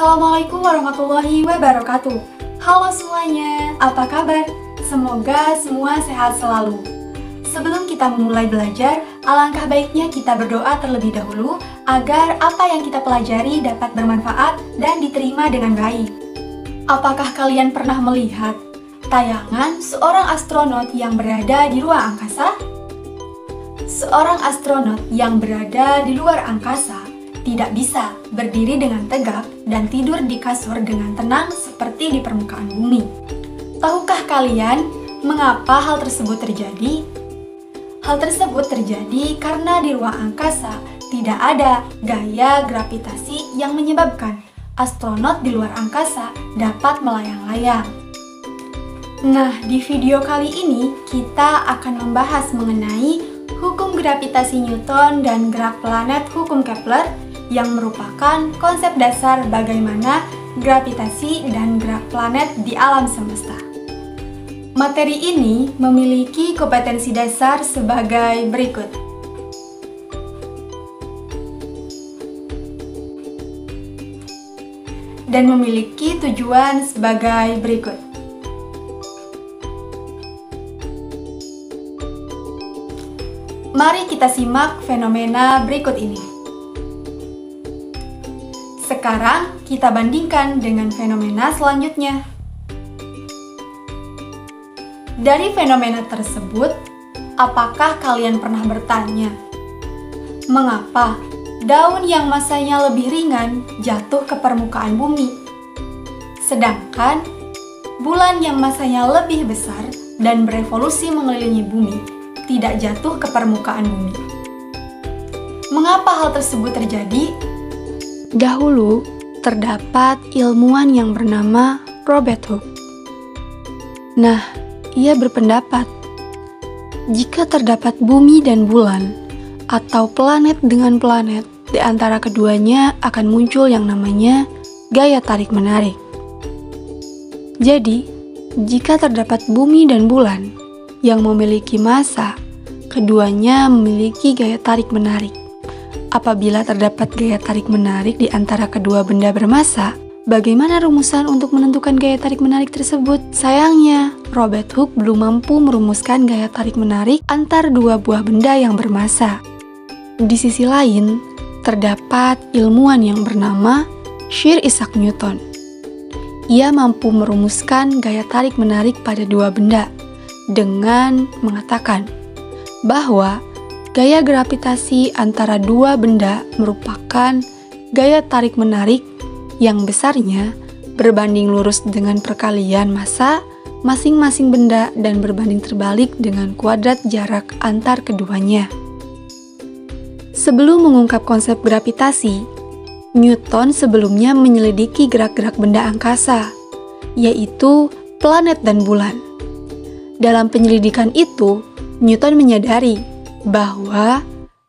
Assalamualaikum warahmatullahi wabarakatuh. Halo semuanya, apa kabar? Semoga semua sehat selalu. Sebelum kita memulai belajar, alangkah baiknya kita berdoa terlebih dahulu agar apa yang kita pelajari dapat bermanfaat dan diterima dengan baik. Apakah kalian pernah melihat tayangan seorang astronot yang berada di ruang angkasa? Seorang astronot yang berada di luar angkasa tidak bisa berdiri dengan tegak dan tidur di kasur dengan tenang seperti di permukaan bumi. Tahukah kalian mengapa hal tersebut terjadi? Hal tersebut terjadi karena di ruang angkasa tidak ada gaya gravitasi yang menyebabkan astronot di luar angkasa dapat melayang-layang. Nah, di video kali ini kita akan membahas mengenai hukum gravitasi Newton dan gerak planet hukum Kepler yang merupakan konsep dasar bagaimana gravitasi dan gerak planet di alam semesta. Materi ini memiliki kompetensi dasar sebagai berikut. Dan memiliki tujuan sebagai berikut. Mari kita simak fenomena berikut ini. Sekarang kita bandingkan dengan fenomena selanjutnya. Dari fenomena tersebut, apakah kalian pernah bertanya, mengapa daun yang masanya lebih ringan jatuh ke permukaan bumi, sedangkan bulan yang masanya lebih besar dan berevolusi mengelilingi bumi tidak jatuh ke permukaan bumi? Mengapa hal tersebut terjadi? Dahulu, terdapat ilmuwan yang bernama Robert Hooke. Nah, ia berpendapat, jika terdapat bumi dan bulan, atau planet dengan planet, di antara keduanya akan muncul yang namanya gaya tarik-menarik. Jadi, jika terdapat bumi dan bulan yang memiliki massa, keduanya memiliki gaya tarik-menarik. Apabila terdapat gaya tarik-menarik di antara kedua benda bermassa, bagaimana rumusan untuk menentukan gaya tarik-menarik tersebut? Sayangnya, Robert Hooke belum mampu merumuskan gaya tarik-menarik antar dua buah benda yang bermassa. Di sisi lain, terdapat ilmuwan yang bernama Sir Isaac Newton. Ia mampu merumuskan gaya tarik-menarik pada dua benda dengan mengatakan bahwa gaya gravitasi antara dua benda merupakan gaya tarik-menarik yang besarnya berbanding lurus dengan perkalian massa masing-masing benda dan berbanding terbalik dengan kuadrat jarak antar keduanya. Sebelum mengungkap konsep gravitasi, Newton sebelumnya menyelidiki gerak-gerak benda angkasa, yaitu planet dan bulan. Dalam penyelidikan itu, Newton menyadari bahwa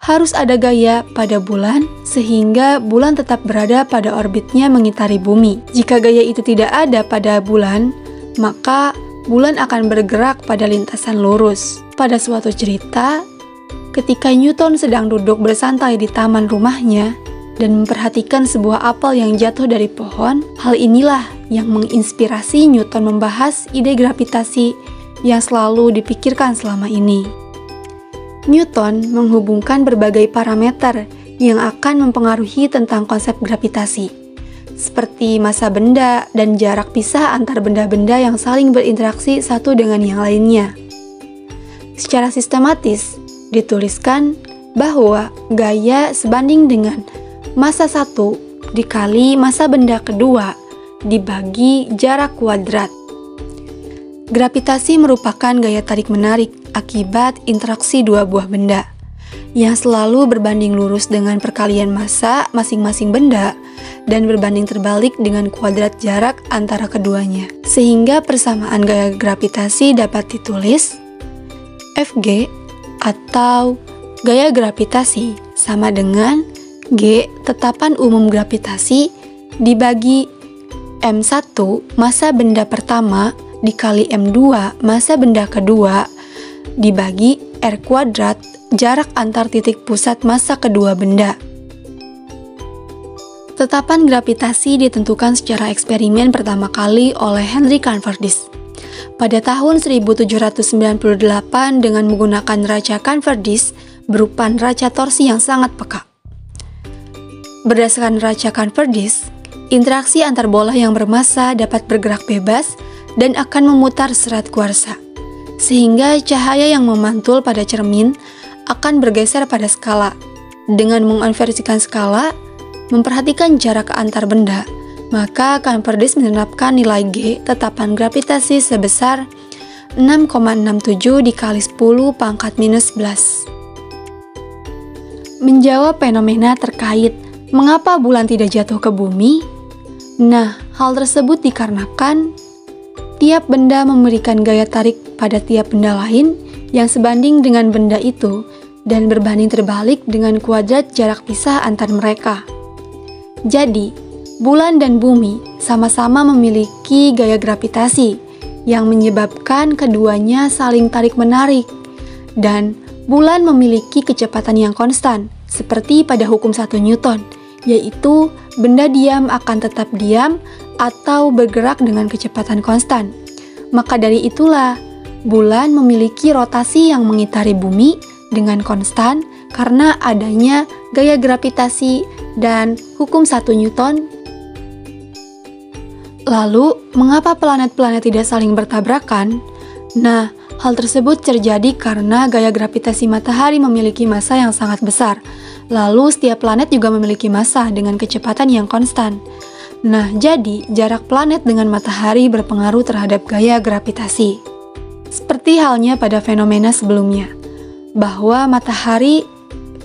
harus ada gaya pada bulan sehingga bulan tetap berada pada orbitnya mengitari bumi. Jika gaya itu tidak ada pada bulan, maka bulan akan bergerak pada lintasan lurus. Pada suatu cerita, ketika Newton sedang duduk bersantai di taman rumahnya dan memperhatikan sebuah apel yang jatuh dari pohon, hal inilah yang menginspirasi Newton membahas ide gravitasi yang selalu dipikirkan selama ini. Newton menghubungkan berbagai parameter yang akan mempengaruhi tentang konsep gravitasi, seperti massa benda dan jarak pisah antar benda-benda yang saling berinteraksi satu dengan yang lainnya. Secara sistematis, dituliskan bahwa gaya sebanding dengan massa satu dikali massa benda kedua dibagi jarak kuadrat. Gravitasi merupakan gaya tarik-menarik akibat interaksi dua buah benda yang selalu berbanding lurus dengan perkalian massa masing-masing benda dan berbanding terbalik dengan kuadrat jarak antara keduanya. Sehingga persamaan gaya gravitasi dapat ditulis Fg atau gaya gravitasi sama dengan G tetapan umum gravitasi dibagi M1 massa benda pertama dikali M2 massa benda kedua dibagi R kuadrat jarak antar titik pusat massa kedua benda. Tetapan gravitasi ditentukan secara eksperimen pertama kali oleh Henry Cavendish pada tahun 1798 dengan menggunakan neraca Cavendish berupa neraca torsi yang sangat peka. Berdasarkan neraca Cavendish, interaksi antar bola yang bermassa dapat bergerak bebas dan akan memutar serat kuarsa, sehingga cahaya yang memantul pada cermin akan bergeser pada skala. Dengan mengonversikan skala, memperhatikan jarak antar benda, maka Cavendish menetapkan nilai G tetapan gravitasi sebesar 6,67 dikali 10 pangkat minus 11. Menjawab fenomena terkait mengapa bulan tidak jatuh ke bumi? Nah, hal tersebut dikarenakan tiap benda memberikan gaya tarik pada tiap benda lain yang sebanding dengan benda itu dan berbanding terbalik dengan kuadrat jarak pisah antar mereka. Jadi, bulan dan bumi sama-sama memiliki gaya gravitasi yang menyebabkan keduanya saling tarik-menarik, dan bulan memiliki kecepatan yang konstan, seperti pada hukum 1 Newton, yaitu benda diam akan tetap diam atau bergerak dengan kecepatan konstan. Maka dari itulah, bulan memiliki rotasi yang mengitari bumi dengan konstan karena adanya gaya gravitasi dan hukum 1 Newton. Lalu, mengapa planet-planet tidak saling bertabrakan? Nah, hal tersebut terjadi karena gaya gravitasi matahari memiliki massa yang sangat besar. Lalu, setiap planet juga memiliki massa dengan kecepatan yang konstan. Nah, jadi jarak planet dengan matahari berpengaruh terhadap gaya gravitasi. Seperti halnya pada fenomena sebelumnya, bahwa matahari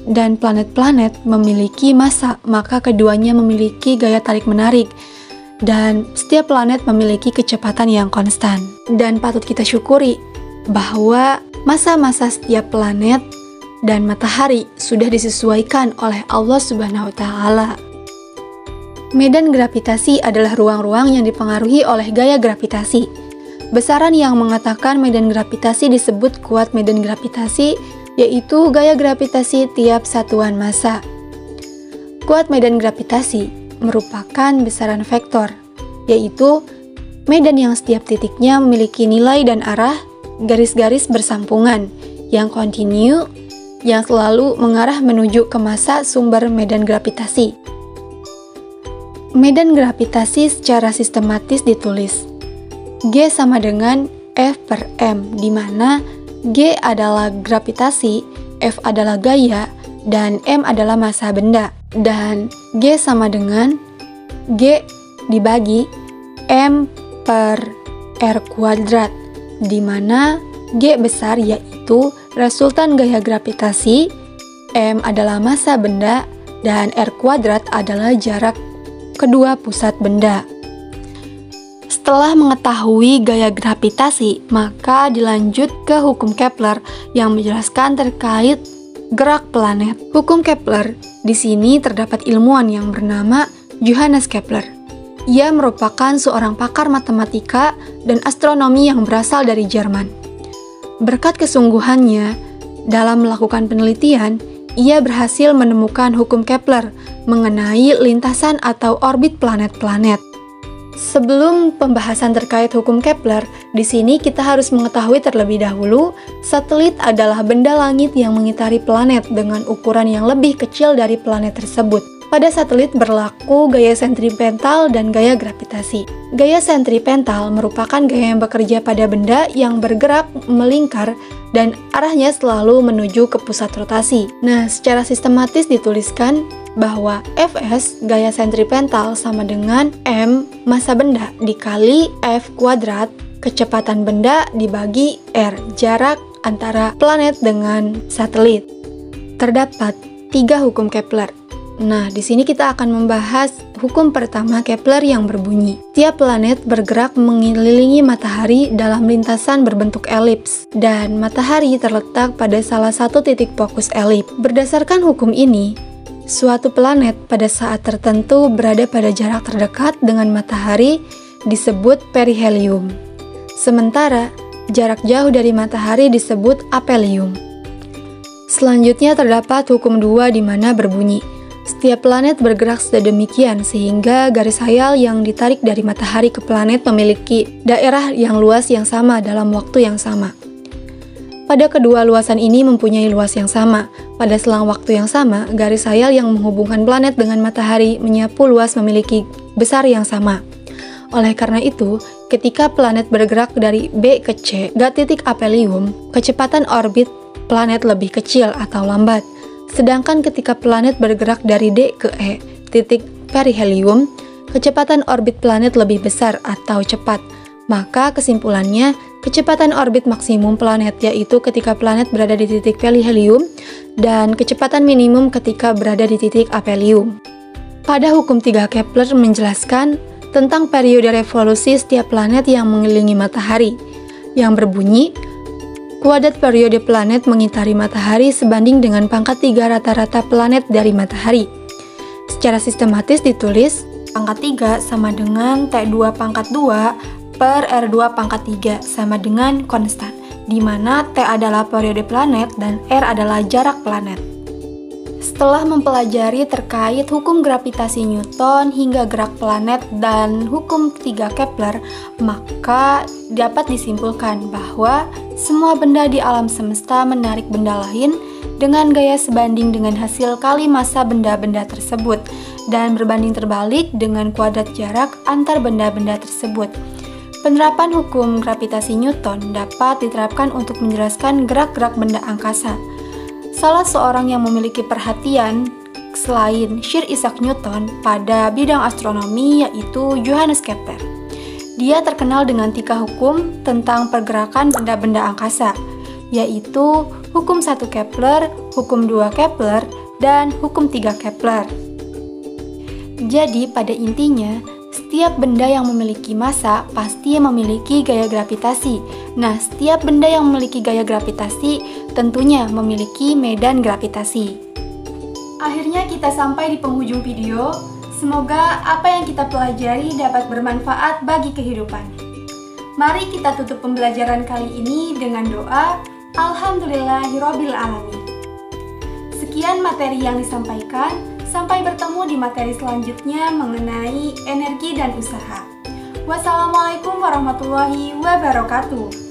dan planet-planet memiliki massa, maka keduanya memiliki gaya tarik-menarik, dan setiap planet memiliki kecepatan yang konstan. Dan patut kita syukuri bahwa massa-massa setiap planet dan matahari sudah disesuaikan oleh Allah Subhanahu wa Ta'ala. Medan gravitasi adalah ruang-ruang yang dipengaruhi oleh gaya gravitasi. Besaran yang mengatakan medan gravitasi disebut kuat medan gravitasi, yaitu gaya gravitasi tiap satuan massa. Kuat medan gravitasi merupakan besaran vektor, yaitu medan yang setiap titiknya memiliki nilai dan arah garis-garis bersampungan yang kontinu yang selalu mengarah menuju ke massa sumber medan gravitasi. Medan gravitasi secara sistematis ditulis G sama dengan F per M, di mana G adalah gravitasi, F adalah gaya, dan M adalah massa benda. Dan G sama dengan G dibagi M per R kuadrat, di mana G besar yaitu resultan gaya gravitasi, M adalah massa benda, dan R kuadrat adalah jarak kedua pusat benda. Setelah mengetahui gaya gravitasi, maka dilanjut ke hukum Kepler yang menjelaskan terkait gerak planet. Hukum Kepler, di sini terdapat ilmuwan yang bernama Johannes Kepler. Ia merupakan seorang pakar matematika dan astronomi yang berasal dari Jerman. Berkat kesungguhannya dalam melakukan penelitian, ia berhasil menemukan hukum Kepler mengenai lintasan atau orbit planet-planet. Sebelum pembahasan terkait hukum Kepler, di sini kita harus mengetahui terlebih dahulu, satelit adalah benda langit yang mengitari planet dengan ukuran yang lebih kecil dari planet tersebut. Pada satelit berlaku gaya sentripetal dan gaya gravitasi. Gaya sentripetal merupakan gaya yang bekerja pada benda yang bergerak melingkar dan arahnya selalu menuju ke pusat rotasi. Nah, secara sistematis dituliskan bahwa Fs gaya sentripetal sama dengan M massa benda dikali F kuadrat kecepatan benda dibagi R jarak antara planet dengan satelit. Terdapat 3 hukum Kepler. Nah, di sini kita akan membahas hukum pertama Kepler yang berbunyi, tiap planet bergerak mengelilingi matahari dalam lintasan berbentuk elips, dan matahari terletak pada salah satu titik fokus elips. Berdasarkan hukum ini, suatu planet pada saat tertentu berada pada jarak terdekat dengan matahari disebut perihelium. Sementara, jarak jauh dari matahari disebut aphelium. Selanjutnya terdapat hukum 2 di mana berbunyi, Setiap planet bergerak sedemikian sehingga garis hayal yang ditarik dari matahari ke planet memiliki daerah yang luas yang sama dalam waktu yang sama. Pada kedua luasan ini mempunyai luas yang sama. Pada selang waktu yang sama, garis hayal yang menghubungkan planet dengan matahari menyapu luas memiliki besar yang sama. Oleh karena itu, ketika planet bergerak dari B ke C, titik aphelion, kecepatan orbit planet lebih kecil atau lambat. Sedangkan ketika planet bergerak dari D ke E, titik perihelion, kecepatan orbit planet lebih besar atau cepat. Maka kesimpulannya, kecepatan orbit maksimum planet yaitu ketika planet berada di titik perihelion dan kecepatan minimum ketika berada di titik aphelion. Pada hukum 3 Kepler menjelaskan tentang periode revolusi setiap planet yang mengelilingi matahari, yang berbunyi, kuadrat periode planet mengitari matahari sebanding dengan pangkat 3 rata-rata planet dari matahari. Secara sistematis ditulis, pangkat 3 sama dengan T2 pangkat 2 per R2 pangkat 3 sama dengan konstan, di mana T adalah periode planet dan R adalah jarak planet. Setelah mempelajari terkait hukum gravitasi Newton hingga gerak planet dan hukum 3 Kepler, maka dapat disimpulkan bahwa semua benda di alam semesta menarik benda lain dengan gaya sebanding dengan hasil kali massa benda-benda tersebut dan berbanding terbalik dengan kuadrat jarak antar benda-benda tersebut. Penerapan hukum gravitasi Newton dapat diterapkan untuk menjelaskan gerak-gerak benda angkasa. Salah seorang yang memiliki perhatian selain Sir Isaac Newton pada bidang astronomi yaitu Johannes Kepler. Dia terkenal dengan 3 hukum tentang pergerakan benda-benda angkasa, yaitu hukum 1 Kepler, hukum 2 Kepler, dan hukum 3 Kepler. Jadi pada intinya, setiap benda yang memiliki massa pasti memiliki gaya gravitasi. Nah, setiap benda yang memiliki gaya gravitasi tentunya memiliki medan gravitasi. Akhirnya kita sampai di penghujung video. Semoga apa yang kita pelajari dapat bermanfaat bagi kehidupan. Mari kita tutup pembelajaran kali ini dengan doa Alhamdulillahirabbil alamin. Sekian materi yang disampaikan. Sampai bertemu di materi selanjutnya mengenai energi dan usaha. Wassalamualaikum warahmatullahi wabarakatuh.